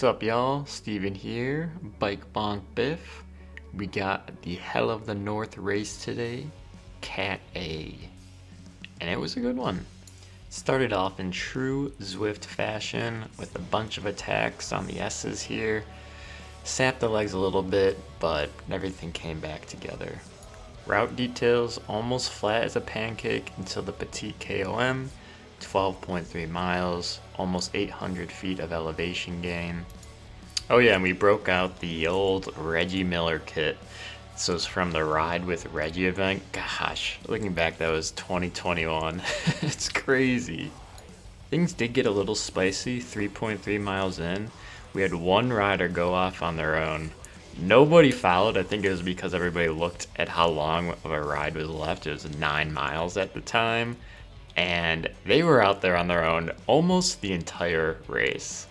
What's up, y'all? Steven here, Bike Bonk Biff. We got the Hell of the North race today, Cat A, and it was a good one. Started off in true Zwift fashion with a bunch of attacks on the S's here. Sapped the legs a little bit, but everything came back together. Route details almost flat as a pancake until the Petite KOM, 12.3 miles, almost 800 feet of elevation gain. Oh yeah, and we broke out the old Reggie Miller kit. This was from the Ride with Reggie event. Gosh, looking back, that was 2021. It's crazy. Things did get a little spicy 3.3 miles in. We had one rider go off on their own. Nobody followed. I think it was because everybody looked at how long of a ride was left. It was 9 miles at the time. And they were out there on their own almost the entire race.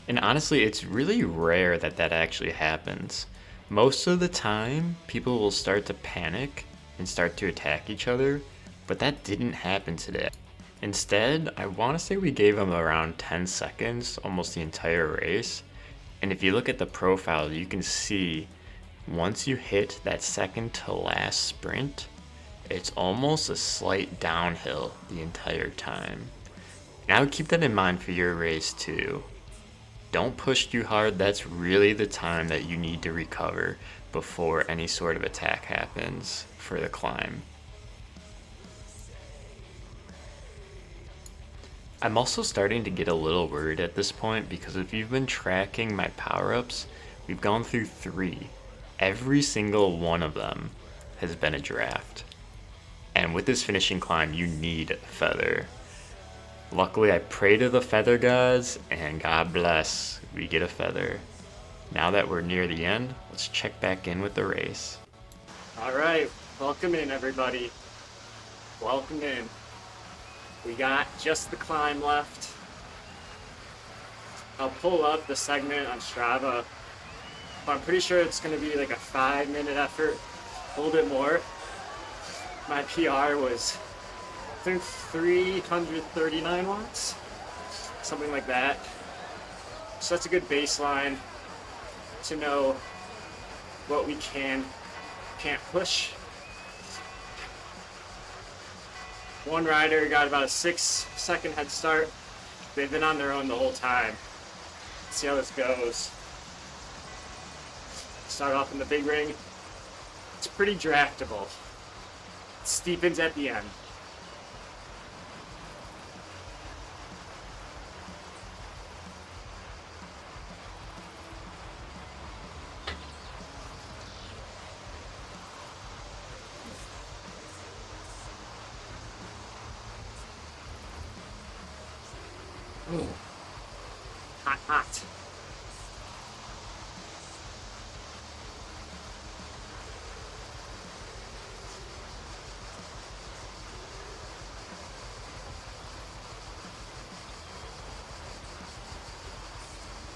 And honestly, it's really rare that that actually happens. Most of the time, people will start to panic and start to attack each other, but that didn't happen today. Instead, I want to say we gave them around 10 seconds almost the entire race. And if you look at the profile, you can see once you hit that second to last sprint, it's almost a slight downhill the entire time. Now keep that in mind for your race too. Don't push too hard. That's really the time that you need to recover before any sort of attack happens for the climb. I'm also starting to get a little worried at this point because if you've been tracking my power-ups, we've gone through 3. Every single one of them has been a draft. And with this finishing climb, you need feather. Luckily, I pray to the feather gods, and God bless, we get a feather. Now that we're near the end, let's check back in with the race. All right, welcome in, everybody. Welcome in. We got just the climb left. I'll pull up the segment on Strava, but I'm pretty sure it's going to be like a 5-minute effort, a little bit more. My PR was, I think, 339 watts, something like that. So that's a good baseline to know what we can't push. One rider got about a 6-second head start. They've been on their own the whole time. Let's see how this goes. Start off in the big ring. It's pretty draftable. It steepens at the end. Ooh. Hot, hot.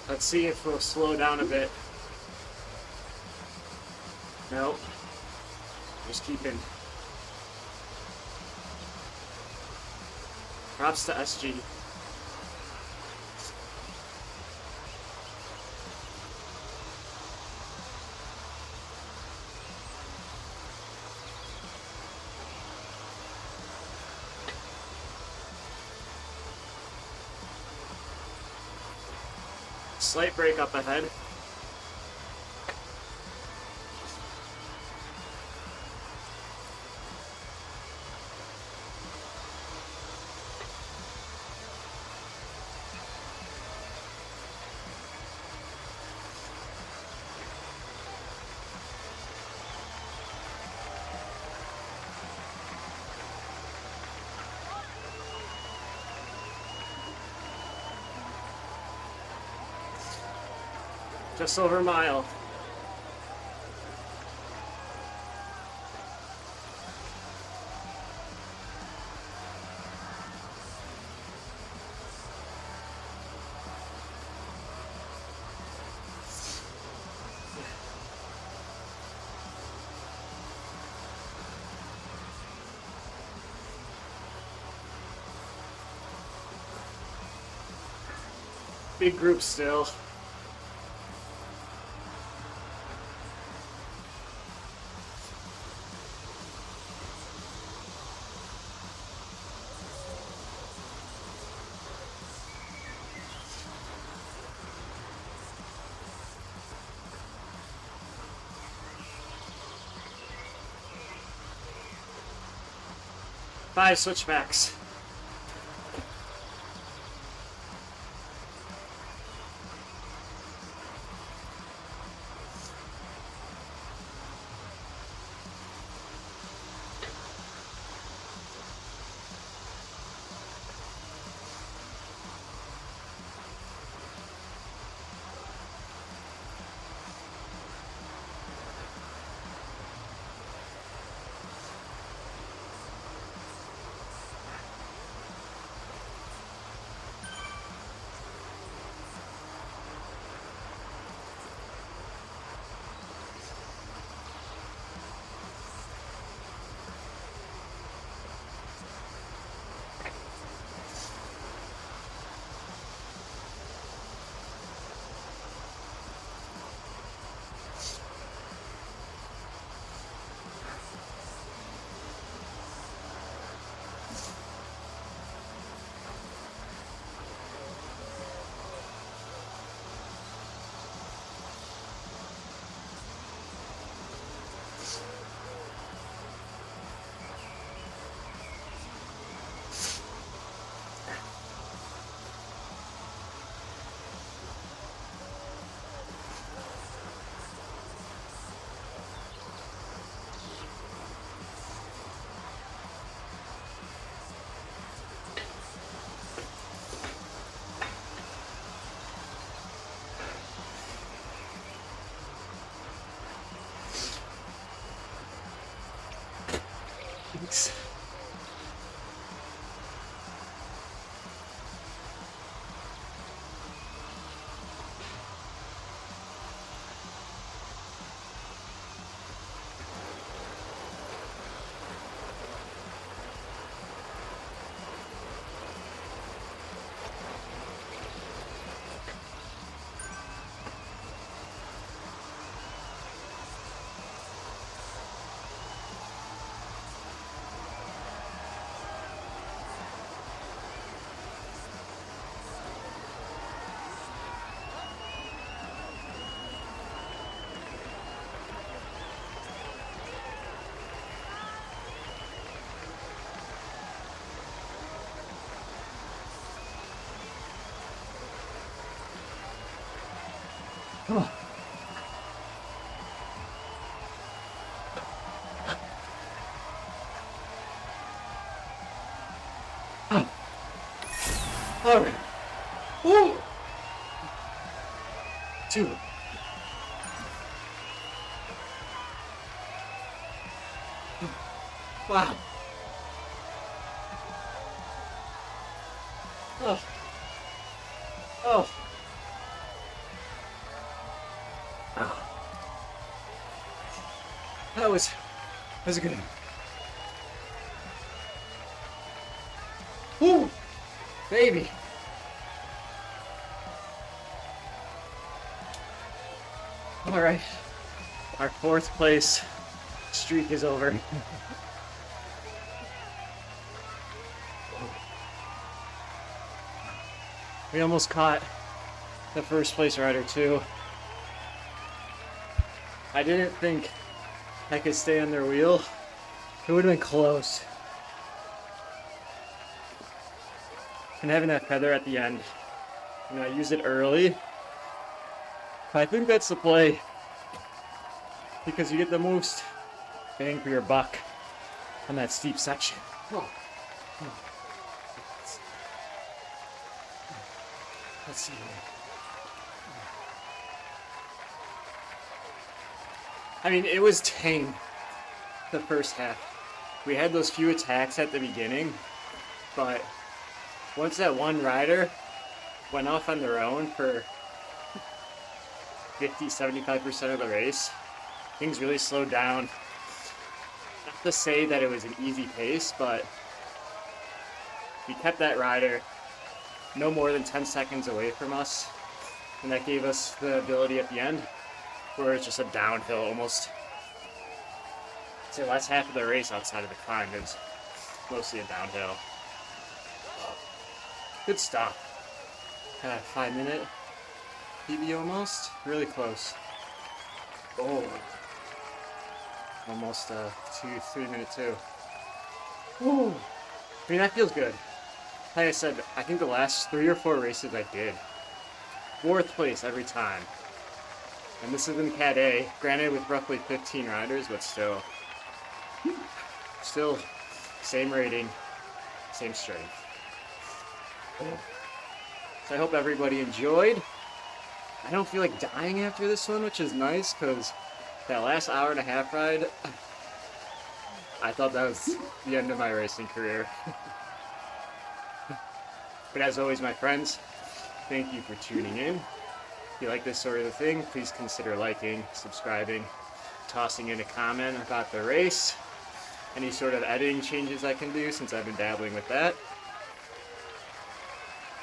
Let's see if we'll slow down a bit. Nope. Just keeping. Props to SG. Slight break up ahead. Just over a mile. Big group still. 5 switchbacks. Thanks. Oh. Oh. All right. Woo. 2. Wow. Oh. Oh. Oh. That was good. Woo. Baby. All right. Our 4th place streak is over. We almost caught the 1st place rider too. I didn't think I could stay on their wheel. It would have been close. And having that feather at the end, I use it early. I think that's the play, because you get the most bang for your buck on that steep section. Oh. Oh. Let's see here. I mean, it was tame the first half. We had those few attacks at the beginning, but once that one rider went off on their own for 50-75% of the race, things really slowed down. Not to say that it was an easy pace, but we kept that rider no more than 10 seconds away from us, and that gave us the ability at the end where it's just a downhill almost. So last half of the race outside of the climb is mostly a downhill. Good stop. 5-minute PB almost, really close. Oh, almost 3 minute 2. Woo. mean, that feels good. Like I said, I think the last 3 or 4 races I did, 4th place every time. And this is in Cat A, granted with roughly 15 riders, but still same rating, same strength. So I hope everybody enjoyed. I don't feel like dying after this one, which is nice because that last hour-and-a-half ride, I thought that was the end of my racing career. But as always, my friends, thank you for tuning in. If you like this sort of thing, please consider liking, subscribing, tossing in a comment about the race, any sort of editing changes I can do since I've been dabbling with that.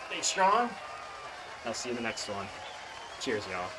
Stay strong. I'll see you in the next one. Cheers, y'all.